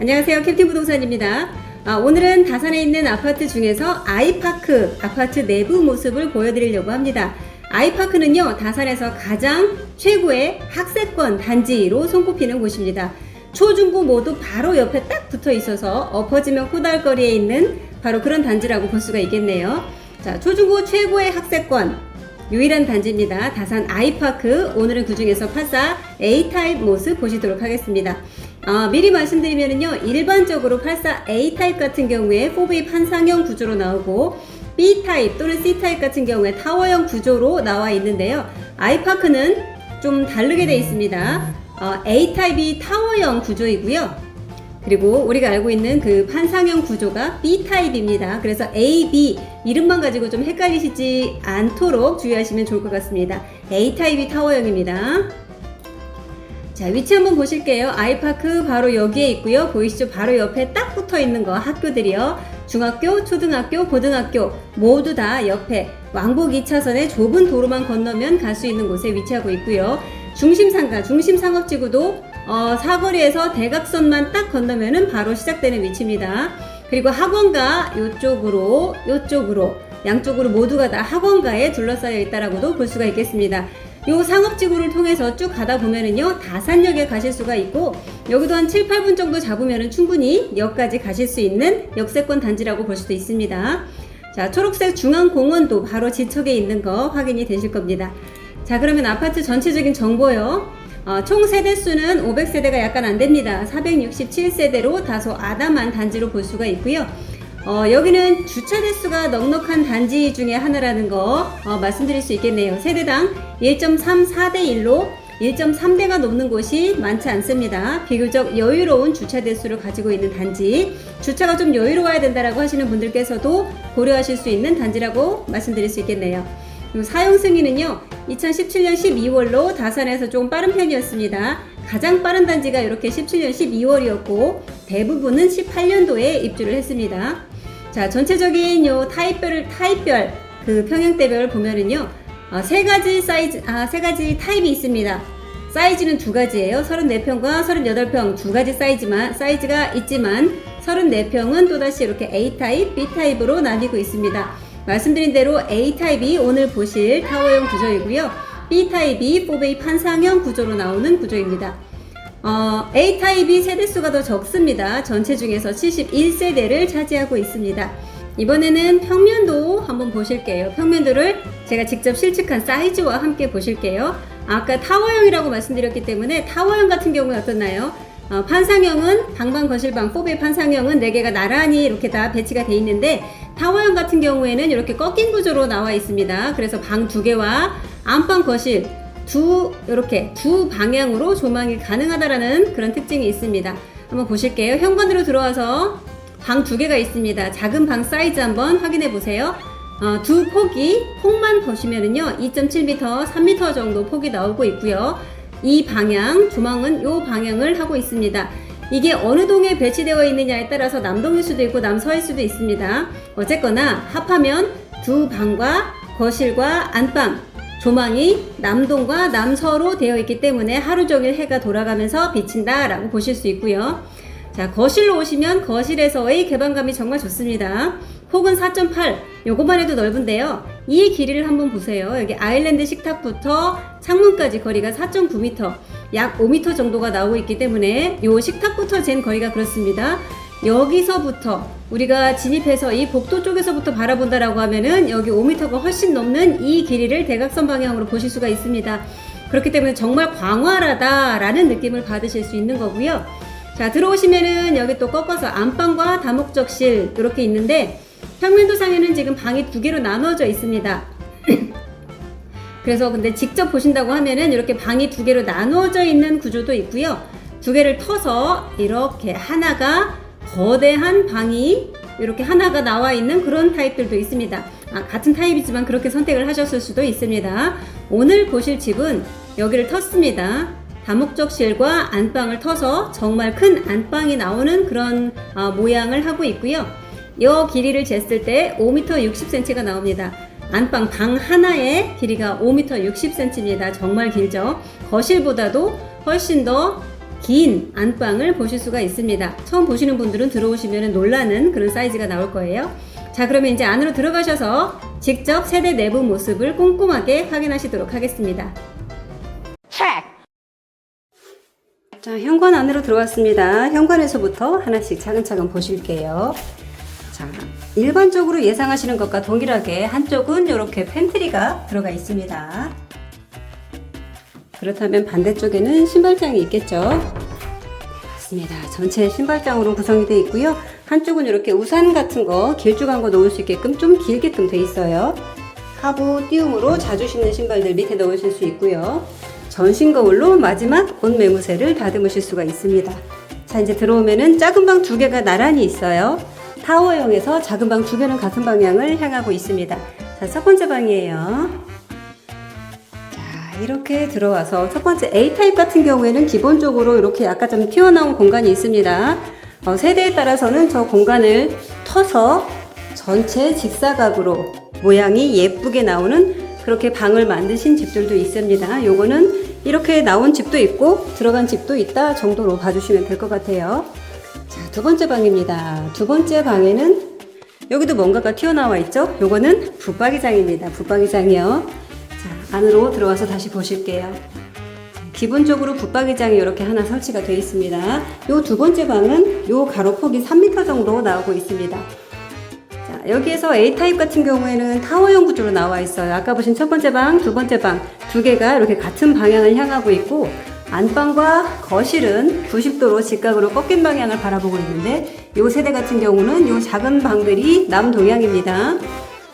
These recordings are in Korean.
안녕하세요. 캡틴 부동산입니다. 오늘은 다산에 있는 아파트 중에서 아이파크 아파트 내부 모습을 보여드리려고 합니다. 아이파크는요, 다산에서 가장 최고의 학세권 단지로 손꼽히는 곳입니다. 초중고 모두 바로 옆에 딱 붙어 있어서 엎어지면 호달거리에 있는 바로 그런 단지라고 볼 수가 있겠네요. 자, 초중고 최고의 학세권 유일한 단지입니다. 다산 아이파크. 오늘은 그 중에서 84 A타입 모습 보시도록 하겠습니다. 미리 말씀드리면요, 일반적으로 84 A타입 같은 경우에 4베이 판상형 구조로 나오고 B타입 또는 C타입 같은 경우에 타워형 구조로 나와 있는데요. 아이파크는 좀 다르게 되어 있습니다. A타입이 타워형 구조이고요. 그리고 우리가 알고 있는 그 판상형 구조가 B타입입니다. 그래서 A, B 이름만 가지고 좀 헷갈리시지 않도록 주의하시면 좋을 것 같습니다. A타입이 타워형입니다. 자, 위치 한번 보실게요. 아이파크 바로 여기에 있고요. 보이시죠? 바로 옆에 딱 붙어 있는 거 상학교들이요. 중학교, 초등학교, 고등학교 모두 다 옆에 왕복 2차선의 좁은 도로만 건너면 갈 수 있는 곳에 위치하고 있고요. 중심상가, 중심상업지구도 사거리에서 대각선만 딱 건너면은 바로 시작되는 위치입니다. 그리고 학원가 요쪽으로 양쪽으로 모두가 다 학원가에 둘러싸여 있다라고도 볼 수가 있겠습니다. 요 상업지구를 통해서 쭉 가다 보면은요, 다산역에 가실 수가 있고, 여기도 한 7, 8분 정도 잡으면은 충분히 역까지 가실 수 있는 역세권 단지라고 볼 수도 있습니다. 자, 초록색 중앙공원도 바로 지척에 있는 거 확인이 되실 겁니다. 자, 그러면 아파트 전체적인 정보요. 총 세대수는 500세대가 약간 안 됩니다. 467세대로 다소 아담한 단지로 볼 수가 있고요. 여기는 주차 대수가 넉넉한 단지 중에 하나라는 거 말씀드릴 수 있겠네요. 세대당 1.34대 1로 1.3대가 넘는 곳이 많지 않습니다. 비교적 여유로운 주차 대수를 가지고 있는 단지, 주차가 좀 여유로워야 된다라고 하시는 분들께서도 고려하실 수 있는 단지라고 말씀드릴 수 있겠네요. 그리고 사용 승인은요, 2017년 12월로 다산에서 좀 빠른 편이었습니다. 가장 빠른 단지가 이렇게 17년 12월이었고 대부분은 18년도에 입주를 했습니다. 자, 전체적인 요 타입별 그 평형대별 보면은요, 세 가지 타입이 있습니다. 사이즈는 두 가지예요. 34평과 38평 두 가지 사이즈가 있지만 34평은 또다시 이렇게 A타입, B타입으로 나뉘고 있습니다. 말씀드린 대로 A타입이 오늘 보실 타워형 구조이고요. B타입이 4베이 판상형 구조로 나오는 구조입니다. A타입이 세대수가 더 적습니다. 전체 중에서 71세대를 차지하고 있습니다. 이번에는 평면도 한번 보실게요. 평면도를 제가 직접 실측한 사이즈와 함께 보실게요. 아까 타워형이라고 말씀드렸기 때문에 타워형 같은 경우에 어떻나요? 판상형은 방방 거실방 4베이 판상형은 4개가 나란히 이렇게 다 배치가 되어 있는데, 타워형 같은 경우에는 이렇게 꺾인 구조로 나와 있습니다. 그래서 방 2개와 안방 거실 이렇게 두 방향으로 조망이 가능하다라는 그런 특징이 있습니다. 한번 보실게요. 현관으로 들어와서 방 2개가 있습니다. 작은 방 사이즈 한번 확인해 보세요. 두 폭만 보시면은요, 2.7m, 3m 정도 폭이 나오고 있고요. 이 방향, 조망은 이 방향을 하고 있습니다. 이게 어느 동에 배치되어 있느냐에 따라서 남동일 수도 있고 남서일 수도 있습니다. 어쨌거나 합하면 두 방과 거실과 안방, 조망이 남동과 남서로 되어 있기 때문에 하루 종일 해가 돌아가면서 비친다 라고 보실 수 있고요. 자, 거실로 오시면 거실에서의 개방감이 정말 좋습니다. 폭은 4.8, 요것만 해도 넓은데요. 이 길이를 한번 보세요. 여기 아일랜드 식탁부터 창문까지 거리가 4.9m, 약 5m 정도가 나오고 있기 때문에 요 식탁부터 잰 거리가 그렇습니다. 여기서부터 우리가 진입해서 이 복도 쪽에서부터 바라본다라고 하면은 여기 5m가 훨씬 넘는 이 길이를 대각선 방향으로 보실 수가 있습니다. 그렇기 때문에 정말 광활하다라는 느낌을 받으실 수 있는 거고요. 자, 들어오시면은 여기 또 꺾어서 안방과 다목적실 이렇게 있는데, 평면도상에는 지금 방이 2개로 나눠져 있습니다. 그래서 근데 직접 보신다고 하면은 이렇게 방이 2개로 나누어져 있는 구조도 있고요. 2개를 터서 이렇게 하나가 거대한 방이 이렇게 하나가 나와 있는 그런 타입들도 있습니다. 같은 타입이지만 그렇게 선택을 하셨을 수도 있습니다. 오늘 보실 집은 여기를 텄습니다. 다목적실과 안방을 터서 정말 큰 안방이 나오는 그런 모양을 하고 있고요. 이 길이를 쟀을 때 5m 60cm가 나옵니다. 안방 방 하나의 길이가 5m 60cm입니다. 정말 길죠. 거실보다도 훨씬 더 긴 안방을 보실 수가 있습니다. 처음 보시는 분들은 들어오시면 놀라는 그런 사이즈가 나올 거예요. 자, 그러면 이제 안으로 들어가셔서 직접 세대 내부 모습을 꼼꼼하게 확인하시도록 하겠습니다. 자, 현관 안으로 들어왔습니다. 현관에서부터 하나씩 차근차근 보실게요. 자, 일반적으로 예상하시는 것과 동일하게 한쪽은 이렇게 팬트리가 들어가 있습니다. 그렇다면 반대쪽에는 신발장이 있겠죠. 맞습니다. 전체 신발장으로 구성이 되어 있고요. 한쪽은 이렇게 우산 같은 거 길쭉한 거 놓을 수 있게끔 좀 길게끔 되어 있어요. 하부 띄움으로 자주 신는 신발들 밑에 넣으실 수 있고요. 전신 거울로 마지막 옷 매무새를 다듬으실 수가 있습니다. 자, 이제 들어오면은 작은 방 두 개가 나란히 있어요. 타워형에서 작은 방 두 개는 같은 방향을 향하고 있습니다. 자, 첫 번째 방이에요. 자, 이렇게 들어와서 첫 번째 A타입 같은 경우에는 기본적으로 이렇게 약간 좀 튀어나온 공간이 있습니다. 세대에 따라서는 저 공간을 터서 전체 직사각으로 모양이 예쁘게 나오는 그렇게 방을 만드신 집들도 있습니다. 요거는 이렇게 나온 집도 있고 들어간 집도 있다 정도로 봐주시면 될 것 같아요. 자, 두 번째 방입니다. 두 번째 방에는 여기도 뭔가가 튀어나와 있죠? 요거는 붙박이장입니다. 붙박이장이요. 자, 안으로 들어와서 다시 보실게요. 기본적으로 붙박이장이 이렇게 하나 설치가 되어 있습니다. 요 두 번째 방은 요 가로폭이 3m 정도 나오고 있습니다. 자, 여기에서 A타입 같은 경우에는 타워형 구조로 나와 있어요. 아까 보신 첫 번째 방, 두 번째 방 두 개가 이렇게 같은 방향을 향하고 있고 안방과 거실은 90도로 직각으로 꺾인 방향을 바라보고 있는데 요 세대 같은 경우는 요 작은 방들이 남동향입니다.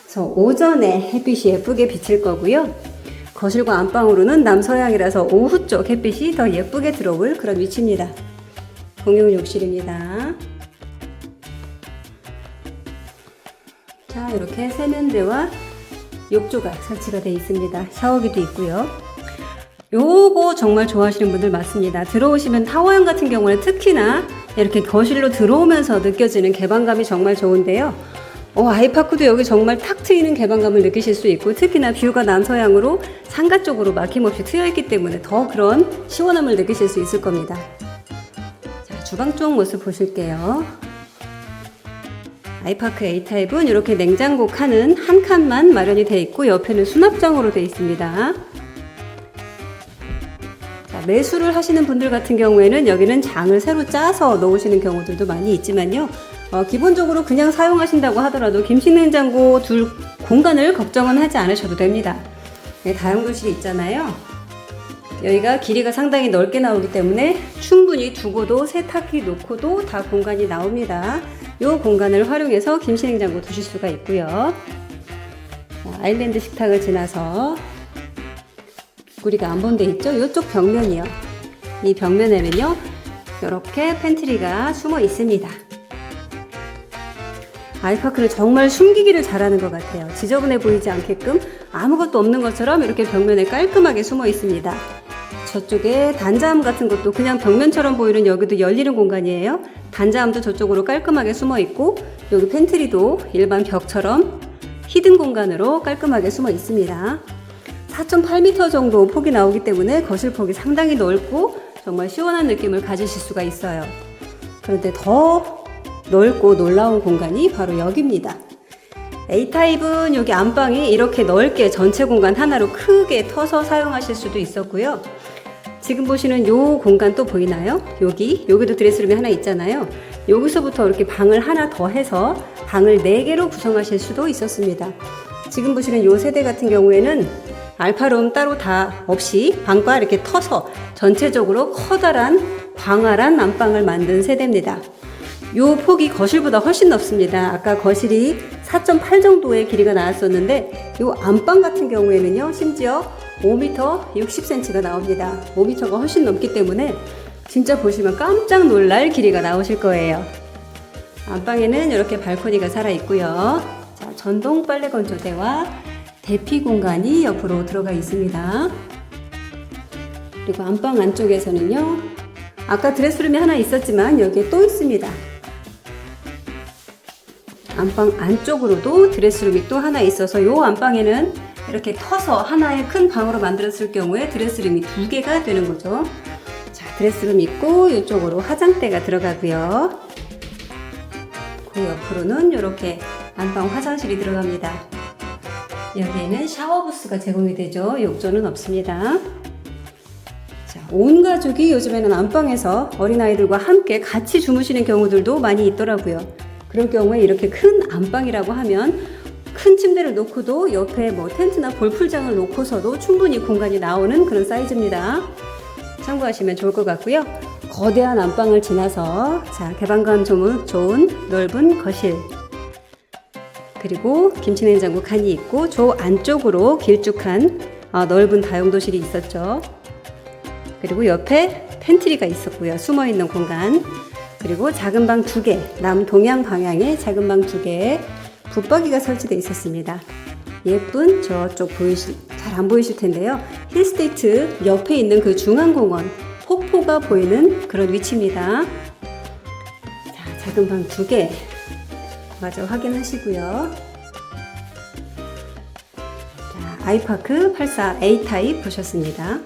그래서 오전에 햇빛이 예쁘게 비칠 거고요. 거실과 안방으로는 남서향이라서 오후 쪽 햇빛이 더 예쁘게 들어올 그런 위치입니다. 공용 욕실입니다. 자, 이렇게 세면대와 욕조가 설치가 되어 있습니다. 샤워기도 있고요. 요거 정말 좋아하시는 분들 많습니다. 들어오시면 타워형 같은 경우는 특히나 이렇게 거실로 들어오면서 느껴지는 개방감이 정말 좋은데요. 아이파크도 여기 정말 탁 트이는 개방감을 느끼실 수 있고 특히나 뷰가 남서향으로 상가 쪽으로 막힘없이 트여있기 때문에 더 그런 시원함을 느끼실 수 있을 겁니다. 자, 주방 쪽 모습 보실게요. 아이파크 A타입은 이렇게 냉장고 칸은 한 칸만 마련이 되어 있고 옆에는 수납장으로 되어 있습니다. 자, 매수를 하시는 분들 같은 경우에는 여기는 장을 새로 짜서 넣으시는 경우들도 많이 있지만요. 기본적으로 그냥 사용하신다고 하더라도 김치냉장고 둘 공간을 걱정은 하지 않으셔도 됩니다. 네, 다용도실이 있잖아요. 여기가 길이가 상당히 넓게 나오기 때문에 충분히 두고도 세탁기 놓고도 다 공간이 나옵니다. 이 공간을 활용해서 김치냉장고 두실 수가 있고요. 아일랜드 식탁을 지나서 우리가 안 본 데 있죠? 이쪽 벽면이요. 이 벽면에는요, 이렇게 팬트리가 숨어 있습니다. 아이파크는 정말 숨기기를 잘하는 것 같아요. 지저분해 보이지 않게끔 아무것도 없는 것처럼 이렇게 벽면에 깔끔하게 숨어 있습니다. 저쪽에 단자함 같은 것도 그냥 벽면처럼 보이는 여기도 열리는 공간이에요. 단자함도 저쪽으로 깔끔하게 숨어 있고 여기 팬트리도 일반 벽처럼 히든 공간으로 깔끔하게 숨어 있습니다. 4.8m 정도 폭이 나오기 때문에 거실 폭이 상당히 넓고 정말 시원한 느낌을 가지실 수가 있어요. 그런데 더 넓고 놀라운 공간이 바로 여기입니다. A타입은 여기 안방이 이렇게 넓게 전체 공간 하나로 크게 터서 사용하실 수도 있었고요. 지금 보시는 요 공간 또 보이나요? 여기도 드레스룸이 하나 있잖아요. 여기서부터 이렇게 방을 하나 더 해서 방을 4개로 구성하실 수도 있었습니다. 지금 보시는 요 세대 같은 경우에는 알파룸 따로 다 없이 방과 이렇게 터서 전체적으로 커다란 광활한 안방을 만든 세대입니다. 요 폭이 거실보다 훨씬 넓습니다. 아까 거실이 4.8 정도의 길이가 나왔었는데 요 안방 같은 경우에는요 심지어 5m 60cm가 나옵니다. 5m가 훨씬 넘기 때문에 진짜 보시면 깜짝 놀랄 길이가 나오실 거예요. 안방에는 이렇게 발코니가 살아있고요. 자, 전동 빨래 건조대와 대피 공간이 옆으로 들어가 있습니다. 그리고 안방 안쪽에서는요 아까 드레스룸이 하나 있었지만 여기에 또 있습니다. 안방 안쪽으로도 드레스룸이 또 하나 있어서 이 안방에는 이렇게 터서 하나의 큰 방으로 만들었을 경우에 드레스룸이 2개가 되는 거죠. 자, 드레스룸 있고 이쪽으로 화장대가 들어가고요. 그 옆으로는 이렇게 안방 화장실이 들어갑니다. 여기에는 샤워 부스가 제공이 되죠. 욕조는 없습니다. 자, 온 가족이 요즘에는 안방에서 어린아이들과 함께 같이 주무시는 경우들도 많이 있더라고요. 그럴 경우에 이렇게 큰 안방이라고 하면 큰 침대를 놓고도 옆에 뭐 텐트나 볼풀장을 놓고서도 충분히 공간이 나오는 그런 사이즈입니다. 참고하시면 좋을 것 같고요. 거대한 안방을 지나서 자, 개방감 좋은 넓은 거실, 그리고 김치냉장고 칸이 있고 저 안쪽으로 길쭉한 넓은 다용도실이 있었죠. 그리고 옆에 팬트리가 있었고요. 숨어있는 공간, 그리고 작은 방 2개, 남동양 방향에 작은 방 2개, 붙박이가 설치되어 있었습니다. 예쁜 저쪽 잘 안 보이실 텐데요. 힐스테이트 옆에 있는 그 중앙공원, 폭포가 보이는 그런 위치입니다. 자, 작은 방 2개 마저 확인하시고요. 자, 아이파크 84A 타입 보셨습니다.